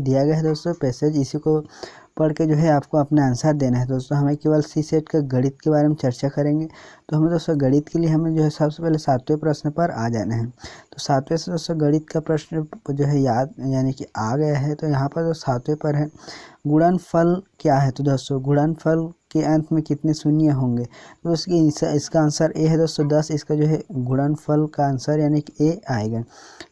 दिया गया है दोस्तों पैसेज, इसी को पढ़ के जो है आपको अपना आंसर देना है दोस्तों। हमें केवल सी सेट का गणित के बारे में चर्चा करेंगे। तो हमें दोस्तों गणित के लिए हमें जो है सबसे पहले 7वें प्रश्न पर आ जाना है। तो 7वें से दोस्तों गणित का प्रश्न जो है याद यानी कि आ गया है। तो यहाँ पर जो 7वें पर है गुणनफल क्या है। तो दोस्तों गुणनफल के अंत में कितने शून्य होंगे। तो इसका आंसर ए है दोस्तों 10। इसका जो है गुणनफल का आंसर यानी कि ए आएगा।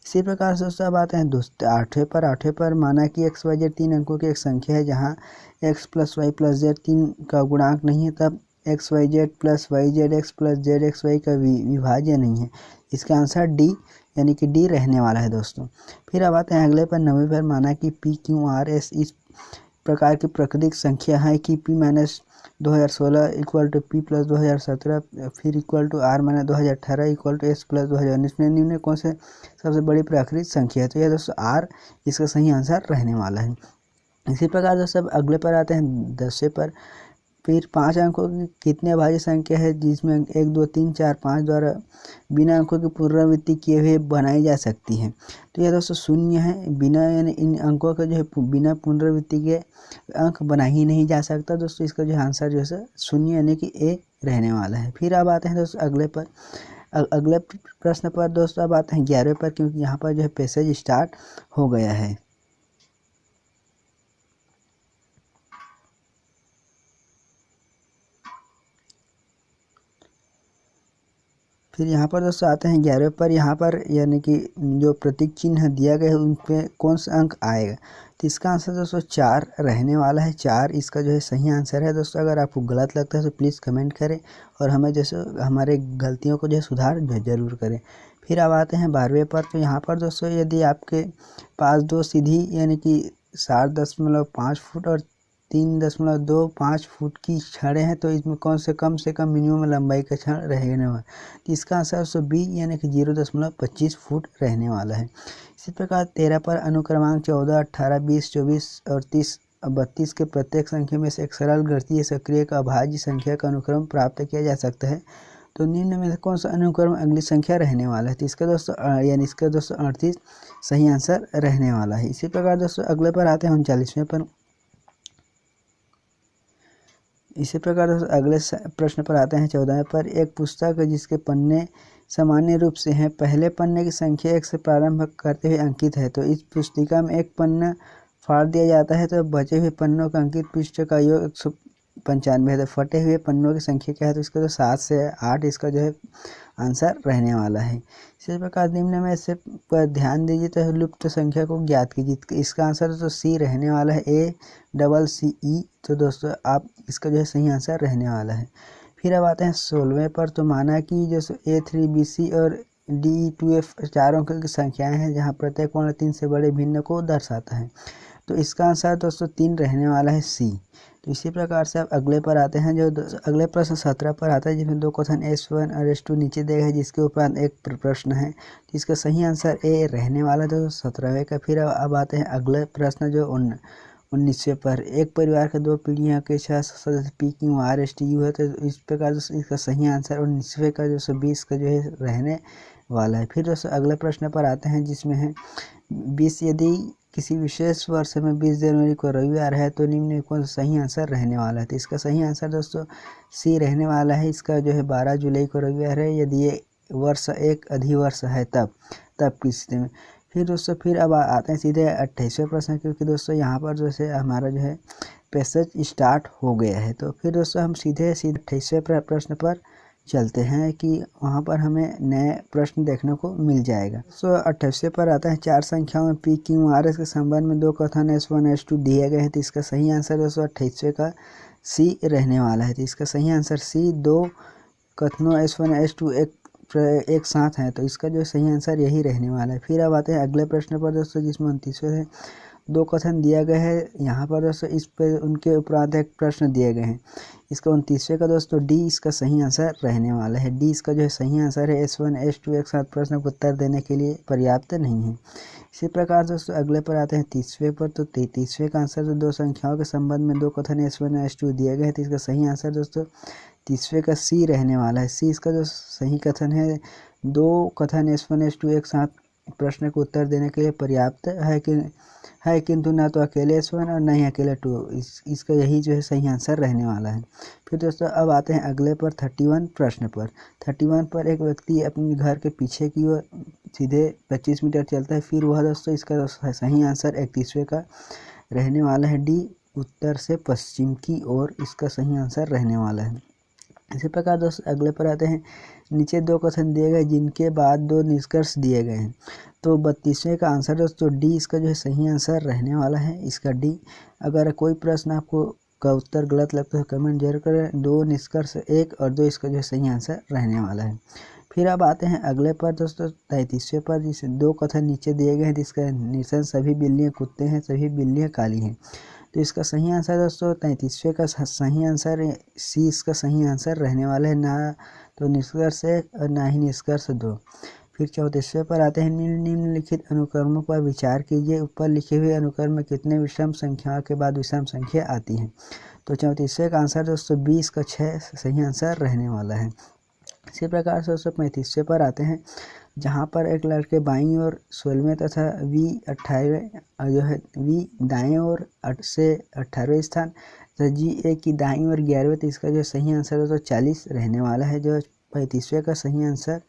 इसी प्रकार से दोस्तों अब आते हैं दोस्तों 8वें पर माना कि एक्स वाई जेड 3 अंकों की एक संख्या है जहाँ x plus y plus z 3 का गुणांक नहीं है, तब x y z plus y z x plus z x y का विभाज्य नहीं है। इसका आंसर डी यानी कि डी रहने वाला है दोस्तों। फिर अब आते हैं अगले पर 9वें पर माना कि पी क्यू आर एस इस प्रकार की प्राकृतिक संख्या है कि p minus 2016 equal to p plus 2017 फिर equal to r minus 2018 equal to s plus 2019 में निम्न कौन से सबसे बड़ी प्राकृतिक संख्या है। तो यह दोस्तों आर इसका सही आंसर रहने वाला है। इसी प्रकार दोस्तों अगले पर आते हैं 10वें पर। फिर 5 अंकों की कितने अभाज्य संख्या है जिसमें 1 2 3 4 5 द्वारा बिना अंकों की पुनरावृत्ति किए हुए बनाई जा सकती है। तो यह दोस्तों शून्य है, बिना यानी इन अंकों का जो है बिना पुनरावृत्ति के अंक बना ही नहीं जा सकता दोस्तों। इसका जो आंसर जो है शून्य यानी कि ए रहने वाला है। फिर अब आते हैं दोस्तों अगले प्रश्न पर दोस्तों अब आते हैं 11वें पर, क्योंकि यहाँ पर जो है पैसेज स्टार्ट हो गया है। फिर यहाँ पर दोस्तों आते हैं 11वें पर। यहाँ पर यानी कि जो प्रतीक चिन्ह दिया गया है उन पे कौन सा अंक आएगा। तो इसका आंसर दोस्तों 4 रहने वाला है। 4 इसका जो है सही आंसर है दोस्तों। अगर आपको गलत लगता है तो प्लीज़ कमेंट करें और हमें जैसे हमारे गलतियों को जो है सुधार ज़रूर करें। फिर अब आते हैं 12वें पर। तो यहाँ पर दोस्तों यदि आपके पास दो सीधी यानी कि 7.5 फुट और 3.25 फुट की छड़ें हैं तो इसमें कौन से कम मिनिमम लंबाई का छड़ रहने वाला। तो इसका आंसर 120 यानी कि 0.25 फुट रहने वाला है। इसी प्रकार 13 पर अनुक्रमांक 14 18 20 24 और 30 32 के प्रत्येक संख्या में से एक सरल घातीय सक्रिय का अभाज्य संख्या का अनुक्रम प्राप्त किया जा सकता है। तो निम्न में से कौन सा अनुक्रम अगली संख्या रहने वाला है। तो इसका दोस्तों यानी इसका दोस्तों 38 सही आंसर रहने वाला है। इसी प्रकार दोस्तों अगले पर आते हैं 39वें पर। इसी प्रकार दोस्तों अगले प्रश्न पर आते हैं 14वें पर। एक पुस्तक है जिसके पन्ने सामान्य रूप से हैं, पहले पन्ने की संख्या 1 से प्रारंभ करते हुए अंकित है। तो इस पुस्तिका में एक पन्ना फाड़ दिया जाता है तो बचे हुए पन्नों का अंकित पृष्ठ का योग 195 है। तो फटे हुए पन्नों की संख्या क्या है। तो इसका जो 7 से 8 इसका जो है आंसर रहने वाला है। इसी प्रकार निम्न में से पर ध्यान दीजिए तो लुप्त संख्या को ज्ञात कीजिए। इसका आंसर तो सी रहने वाला है, ACCE। तो दोस्तों आप इसका जो है सही आंसर रहने वाला है। फिर अब आते हैं 16वें पर। तो माना कि जो A3BC और DE2F 4 अंकों की संख्याएं हैं जहां प्रत्येक वर्ण 3 से बड़े भिन्न को दर्शाता है। तो इसका आंसर दोस्तों 3 रहने वाला है, सी। तो इसी प्रकार से अब अगले पर आते हैं। जो अगले प्रश्न 17 पर आता है जिसमें 2 क्वेश्चन S1 और S2 नीचे दिए गए जिसके ऊपर एक प्रश्न है। तो इसका सही आंसर ए रहने वाला है दोस्तों 17वें का। फिर अब आते हैं अगले प्रश्न जो 19वें पर। एक परिवार के 2 पीढ़ियों के 6 सदस्य PQRSTU है। तो इस प्रकार इसका सही आंसर 19वें का जो 20 का जो है रहने वाला है। फिर दोस्तों अगले प्रश्न पर आते हैं जिसमें है 20 यदि किसी विशेष वर्ष में 20 जनवरी को रविवार है तो निम्न में कौन सा सही आंसर रहने वाला है। तो इसका सही आंसर दोस्तों सी रहने वाला है। इसका जो है 12 जुलाई को रविवार है यदि ये वर्ष एक अधिवर्ष है तब की स्थिति में। फिर दोस्तों फिर अब आते हैं सीधे 28वें प्रश्न, क्योंकि दोस्तों यहाँ पर जो है हमारा जो है पैसेज स्टार्ट हो गया है। तो फिर दोस्तों हम सीधे 28वें प्रश्न पर चलते हैं कि वहाँ पर हमें नए प्रश्न देखने को मिल जाएगा। 28वें पर आता है 4 संख्याओं में PQRS के संबंध में 2 कथन S1 S2 दिए गए हैं। तो इसका सही आंसर दोस्तों 28वें का सी रहने वाला है। तो इसका सही आंसर सी। 2 कथनों S1 S2 एक साथ हैं तो इसका जो सही आंसर यही रहने वाला है। फिर अब आते हैं अगले प्रश्न पर दोस्तों जिसमें 29वें है 2 कथन दिया गया है। यहाँ पर दोस्तों इस पर उनके उपरांत एक प्रश्न दिए गए हैं। इसका 29वें का दोस्तों डी इसका सही आंसर रहने वाला है। डी इसका जो है सही आंसर है। S1 S2 एक साथ प्रश्न को उत्तर देने के लिए पर्याप्त नहीं है। इसी प्रकार दोस्तों अगले पर आते हैं 30वें पर। तो 30वें का आंसर 2 संख्याओं के संबंध में 2 कथन S1 S2 दिए गए हैं। तो इसका सही आंसर दोस्तों 30वें का सी रहने वाला है। सी इसका जो सही कथन है 2 कथन S1 S2 एक साथ प्रश्न को उत्तर देने के लिए पर्याप्त है किंतु ना तो अकेले S1 और ना ही अकेले 2। इसका यही जो है सही आंसर रहने वाला है। फिर दोस्तों अब आते हैं अगले पर 31 प्रश्न पर। 31 पर एक व्यक्ति अपने घर के पीछे की ओर सीधे 25 मीटर चलता है। फिर वह दोस्तों इसका सही आंसर 31वें का रहने वाला है डी, उत्तर से पश्चिम की ओर इसका सही आंसर रहने वाला है। इसी प्रकार दोस्तों अगले पर आते हैं। नीचे 2 कथन दिए गए जिनके बाद 2 निष्कर्ष दिए गए हैं। तो 32वें का आंसर दोस्तों डी इसका जो है सही आंसर रहने वाला है, इसका डी। अगर कोई प्रश्न आपको का उत्तर गलत लगता है कमेंट जरूर करें। 2 निष्कर्ष 1 और 2 इसका जो है सही आंसर रहने वाला है। फिर अब आते हैं अगले पर दोस्तों 33वें पर, जिसे 2 कथन नीचे दिए गए हैं जिसका निशान सभी बिल्लियाँ कुत्ते हैं, सभी बिल्लियाँ काली हैं। तो इसका सही आंसर दोस्तों 33वें का सही आंसर सी इसका सही आंसर रहने वाला है, ना तो निष्कर्ष 1 और ना ही निष्कर्ष 2। फिर 34वें पर आते हैं। निम्नलिखित अनुक्रमों पर विचार कीजिए। ऊपर लिखे हुए अनुक्रम में कितने विषम संख्याओं के बाद विषम संख्या आती है। तो 34वें का आंसर दोस्तों 20 का 6 सही आंसर रहने वाला है। इसी प्रकार से दोस्तों 35वें पर आते हैं, जहाँ पर एक लड़के बाईं ओर 16वें तथा वी 28वें जो है वी दाएं ओर से 18वें स्थान तथा जी ए की दाईं ओर 11वें। तो इसका जो सही आंसर है तो 40 रहने वाला है। जो 35वें का सही आंसर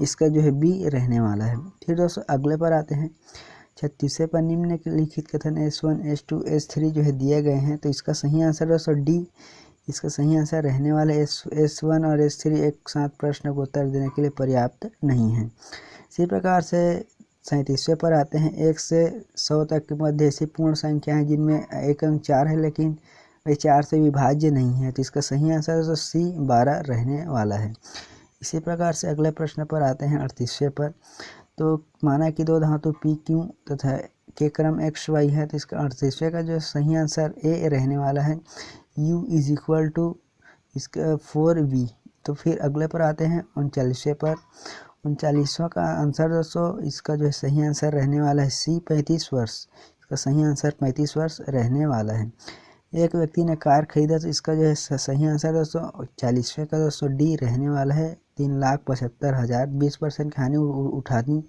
इसका जो है बी रहने वाला है। फिर दोस्तों अगले पर आते हैं 36वें पर। निम्नलिखित कथन S1 S2 S3 जो है दिए गए हैं। तो इसका सही आंसर दोस्तों डी इसका सही आंसर रहने वाला है। S1 और S3 एक साथ प्रश्न को उत्तर देने के लिए पर्याप्त नहीं है। इसी प्रकार से 37वें पर आते हैं। 1 से 100 तक के मध्य ऐसी पूर्ण संख्या है जिनमें एक अंक 4 है लेकिन वे 4 से विभाज्य नहीं है। तो इसका सही आंसर तो सी 12 रहने वाला है। इसी प्रकार से अगले प्रश्न पर आते हैं 38वें पर। तो माना कि 2 धातु P Q तथा के क्रम X Y है। तो इसका 38वें का जो सही आंसर ए रहने वाला है, U इज इक्वल टू इसका 4V। तो फिर अगले पर आते हैं 39वें पर। 39वां का आंसर दोस्तों इसका जो है सही आंसर रहने वाला है सी 35 वर्ष। इसका सही आंसर 35 वर्ष रहने वाला है। एक व्यक्ति ने कार खरीदा। तो इसका जो है सही आंसर दोस्तों 40वें का दोस्तों डी रहने वाला है 3,75,000। 20% की हानि उठानी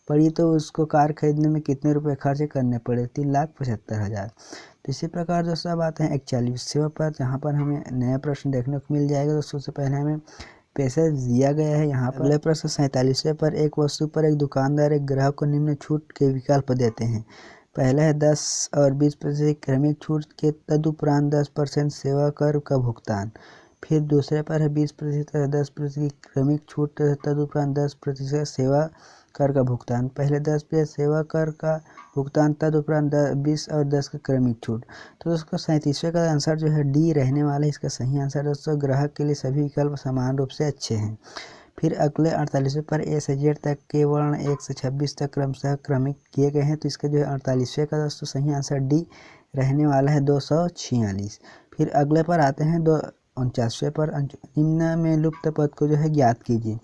पड़ी तो उसको कार खरीदने में कितने रुपए खर्च करने पड़े? 3,75,000। तो इसी प्रकार दोस्तों अब आते हैं 41वें पर, जहाँ पर हमें नया प्रश्न देखने को मिल जाएगा। दोस्तों सबसे पहले हमें पैसे दिया गया है यहाँ पर। अगले प्रश्न 47वें पर। एक वस्तु पर एक दुकानदार एक ग्राहक को निम्न छूट के विकल्प देते हैं। पहला है 10 और 20% क्रमिक छूट के तदुपरांत 10% सेवा कर का भुगतान। फिर दूसरे पर है 20% और 10% की क्रमिक छूट तदुपरांत 10% सेवा कर का भुगतान। पहले 10% सेवा कर का भुगतान तदुपरांत 20 और 10 का क्रमिक छूट। तो उसका 37वें का आंसर जो है डी रहने वाला है। इसका सही आंसर दोस्तों ग्राहक के लिए सभी विकल्प समान रूप से अच्छे हैं। फिर अगले 48वें पर ए से जेड तक के वर्ण 1 से 26 तक क्रमशः क्रमिक किए गए हैं। तो इसका जो है 48वें का दोस्तों सही आंसर डी रहने वाला है 246। फिर अगले पर आते हैं 49वें पर। निम्न में लुप्त पद को जो है ज्ञात कीजिए।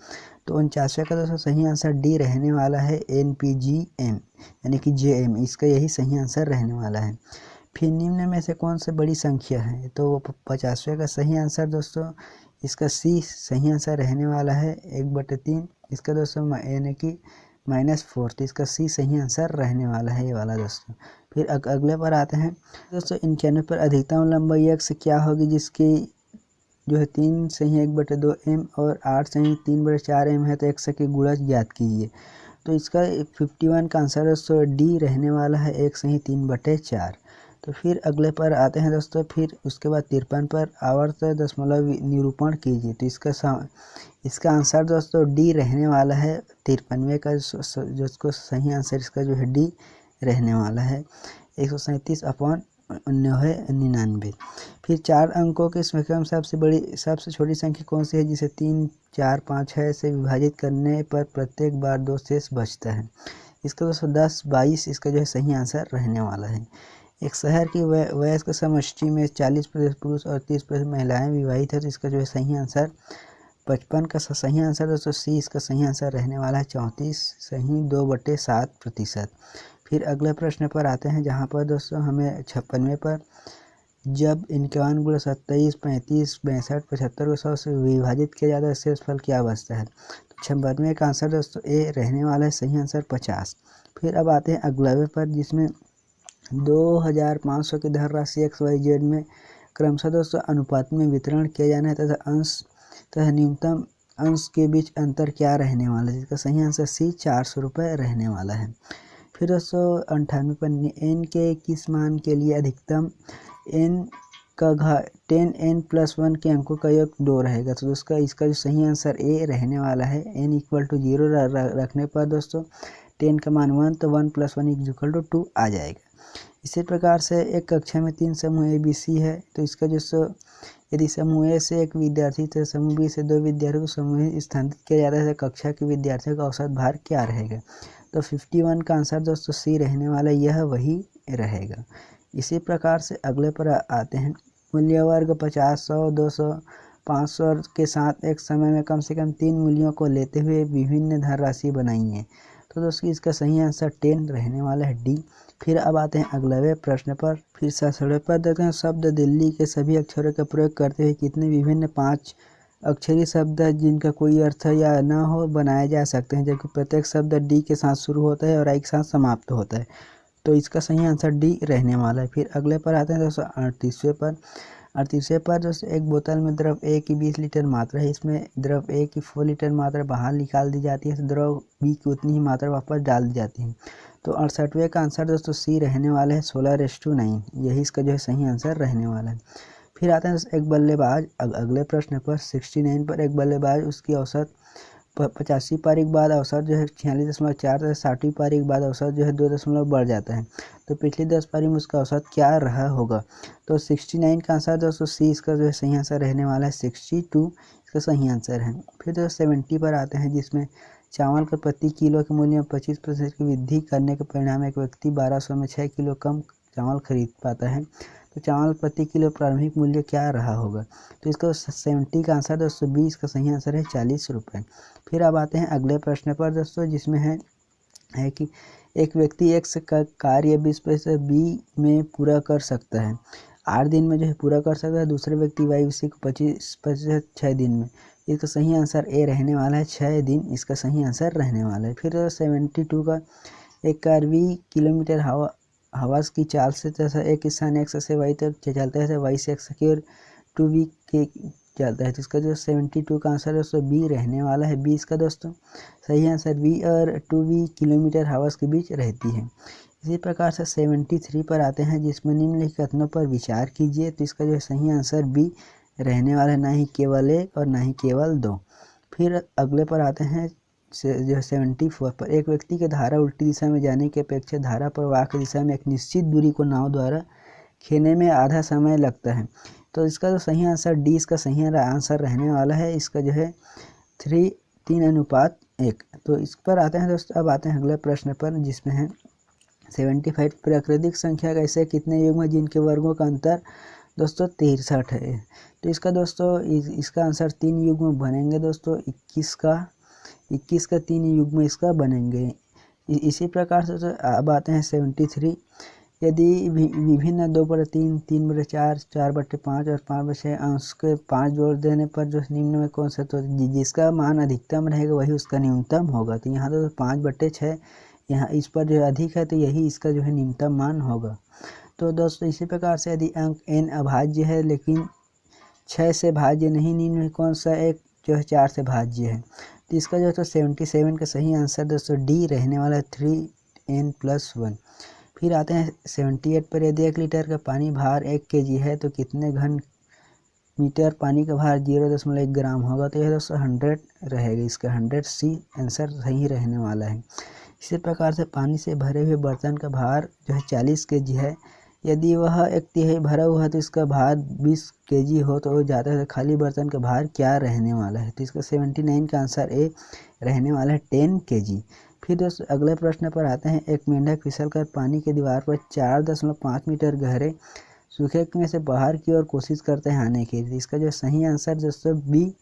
तो 49वें का दोस्तों सही आंसर डी रहने वाला है NPGM यानी कि JM। इसका यही सही आंसर रहने वाला है। फिर निम्न में से कौन सी बड़ी संख्या है? तो 50वें का सही आंसर दोस्तों इसका सी सही आंसर रहने वाला है 1/3। इसका दोस्तों यानी कि -4। तो इसका सी सही आंसर रहने वाला है ये वाला दोस्तों। फिर अगले पर आते हैं दोस्तों 91 पर। अधिकतम लंबाई x क्या होगी जिसकी जो है 3 सही 1/2 m और 8 सही 3/4 m है। तो x की गुणज ज्ञात कीजिए। तो इसका 51 का आंसर दोस्तों डी रहने वाला है 1 सही 3/4। तो फिर अगले पर आते हैं दोस्तों। फिर उसके बाद 53 पर। आवर्त दशमलव निरूपण कीजिए। तो इसका आंसर दोस्तों डी रहने वाला है 53वें का जिसको सही आंसर इसका जो है डी रहने वाला है 137/99। फिर 4 अंकों के संख्या में सबसे छोटी संख्या कौन सी है जिसे 3, 4, 5, 6 से विभाजित करने पर प्रत्येक बार 2 शेष बचता है? इसका दोस्तों 10, 22 इसका जो है सही आंसर रहने वाला है। एक शहर की वयस्क समष्टि में 40% पुरुष और 30% महिलाएं विवाहित है। तो इसका जो है सही आंसर 55 का सही आंसर दोस्तों सी इसका सही आंसर रहने वाला है 34 सही 2/7%। फिर अगले प्रश्न पर आते हैं, जहाँ पर दोस्तों हमें 56वें पर। जब 51 × 27, 35, 62, 75 को 100 से विभाजित किया जाता है शेषफल क्या बचता है? तो 96 का आंसर दोस्तों ए रहने वाला है, सही आंसर 50। फिर अब आते हैं अगले पर, जिसमें 2500 की धनराशि XYZ में क्रमशः दोस्तों अनुपात में वितरण किया जाना है तथा अंश तथा न्यूनतम अंश के बीच अंतर क्या रहने वाला है, जिसका सही आंसर सी 400 रुपये रहने वाला है। फिर दोस्तों 98 पर n के किस मान के लिए अधिकतम n का घात 10n+1 के अंकों का योग 2 रहेगा, तो दोस्तों इसका जो सही आंसर ए रहने वाला है। n = 0 रखने पर दोस्तों 10 का मान 1 तो 1 + 1 = 2 आ जाएगा। इसी प्रकार से एक कक्षा में 3 समूह ABC है, तो इसका जो यदि समूह ए से एक विद्यार्थी तो समूह बी से 2 विद्यार्थियों को समूह स्थानांतरित किया जाता है, तो कक्षा के विद्यार्थियों का औसत भार क्या रहेगा, तो 51 का आंसर दोस्तों सी रहने वाला, यह वही रहेगा। इसी प्रकार से अगले पर आते हैं, मूल्य वर्ग 50, 100, 200, 500 के साथ एक समय में कम से कम 3 मूल्यों को लेते हुए विभिन्न धनराशि बनाइए, तो दोस्तों इसका सही आंसर 10 रहने वाला है, डी। फिर अब आते हैं अगले प्रश्न पर। फिर 67 पर देखते हैं, शब्द दिल्ली के सभी अक्षरों का प्रयोग करते हुए कितने विभिन्न 5 अक्षरी शब्द जिनका कोई अर्थ या न हो बनाए जा सकते हैं, जबकि प्रत्येक शब्द डी के साथ शुरू होता है और आई के साथ समाप्त होता है, तो इसका सही आंसर डी रहने वाला है। फिर अगले पर आते हैं दोस्तों 38वें पर दोस्तों, एक बोतल में द्रव ए की 20 लीटर मात्रा है, इसमें द्रव ए की 4 लीटर मात्रा बाहर निकाल दी जाती है, तो द्रव बी की उतनी ही मात्रा वापस डाल दी जाती है, तो 68वें का आंसर दोस्तों सी रहने वाला है, 16:9, यही इसका जो है सही आंसर रहने वाला है। फिर आते हैं एक बल्लेबाज, अगले प्रश्न पर 69 पर, एक बल्लेबाज उसकी औसत 85 पारी के बाद औसत जो है 46.4 तथा 60वीं पारी के बाद औसत जो है 2 दशमलव बढ़ जाता है, तो पिछली 10 पारी में उसका औसत क्या रहा होगा, तो 69 का आंसर दोस्तों सी इसका जो है सही आंसर रहने वाला है, 62 इसका सही आंसर है। फिर दोस्तों 70 पर आते हैं, जिसमें चावल का प्रति किलो के मूल्य में 25% की वृद्धि करने के परिणाम एक व्यक्ति 1200 में 6 किलो कम चावल खरीद पाता है, तो चावल प्रति किलो प्रारंभिक मूल्य क्या रहा होगा, तो इसका 70 का आंसर दोस्तों बी इसका सही आंसर है, 40 रुपये। फिर अब आते हैं अगले प्रश्न पर दोस्तों, जिसमें है कि एक व्यक्ति एक्स का कार्य 20% बी में पूरा कर सकता है, 8 दिन में जो है पूरा कर सकता है, दूसरे व्यक्ति वाई इसी को 25% 6 दिन में, इसका सही आंसर ए रहने वाला है, 6 दिन इसका सही आंसर रहने वाला है। फिर 72 का, एक कार 20 किलोमीटर हवा की चाल से तथा एक स्थान एक्स से वाई तक चलता है, वाई से एक्स की और 2v के चलता है, तो इसका जो 72 का आंसर दोस्तों बी रहने वाला है, बी इसका दोस्तों सही आंसर, बी और 2v किलोमीटर हवा के बीच रहती है। इसी प्रकार से 73 पर आते हैं, जिसमें निम्नलिखित कथनों पर विचार कीजिए, तो इसका जो सही आंसर बी रहने वाला है, ना ही केवल एक और ना ही केवल 2। फिर अगले पर आते हैं जो 74 पर, एक व्यक्ति के धारा उल्टी दिशा में जाने की अपेक्षा धारा प्रवाह की दिशा में एक निश्चित दूरी को नाव द्वारा खेने में आधा समय लगता है, तो इसका जो सही आंसर डी इसका सही आंसर रहने वाला है, इसका जो है 3:1। तो इस पर आते हैं दोस्तों, अब आते हैं अगले प्रश्न पर, जिसमें है 75 प्राकृतिक संख्या कैसे कितने युग्म जिनके वर्गों का अंतर दोस्तों 63 है, तो इसका दोस्तों इसका आंसर 3 युग्म बनेंगे दोस्तों, 21 का 3 युग्म इसका बनेंगे। इसी प्रकार से अब आते हैं 73, यदि विभिन्न 2/3, 3/4, 4/5 और 5/6 अंश के 5 जोड़ देने पर जो निम्न में कौन सा, तो जिसका मान अधिकतम रहेगा वही उसका न्यूनतम होगा, तो यहाँ तो 5/6 यहाँ इस पर जो अधिक है, तो यही इसका जो है न्यूनतम मान होगा। तो दोस्तों इसी प्रकार से यदि अंक n अभाज्य है लेकिन 6 से भाज्य नहीं, निम्न में कौन सा एक जो है 4 से भाज्य है, तो इसका जो है तो 77 का सही आंसर दोस्तों डी रहने वाला है, 3n+1। फिर आते हैं 78 पर, यदि 1 लीटर का पानी भार 1 kg है तो कितने घन मीटर पानी का भार 0.1 ग्राम होगा, तो यह दोस्तों 100 रहेगा, इसका 100 सी आंसर सही रहने वाला है। इसी प्रकार से पानी से भरे हुए बर्तन का भार जो है 40 kg है, यदि वह 1/3 भरा हुआ है तो इसका भार 20 kg हो, तो ज़्यादा से खाली बर्तन का भार क्या रहने वाला है, तो इसका 79 का आंसर ए रहने वाला है, 10 kg। फिर दोस्तों अगले प्रश्न पर आते हैं, एक मेंढक फिसलकर पानी की दीवार पर 4.5 मीटर गहरे सूखे में से बाहर की ओर कोशिश करते हैं आने की, इसका जो सही आंसर दोस्तों बी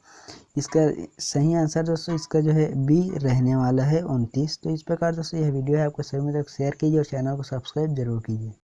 इसका सही आंसर दोस्तों इसका जो है बी रहने वाला है, 29। तो इस प्रकार दोस्तों यह वीडियो है आपको सभी में तक शेयर कीजिए और चैनल को सब्सक्राइब जरूर कीजिए।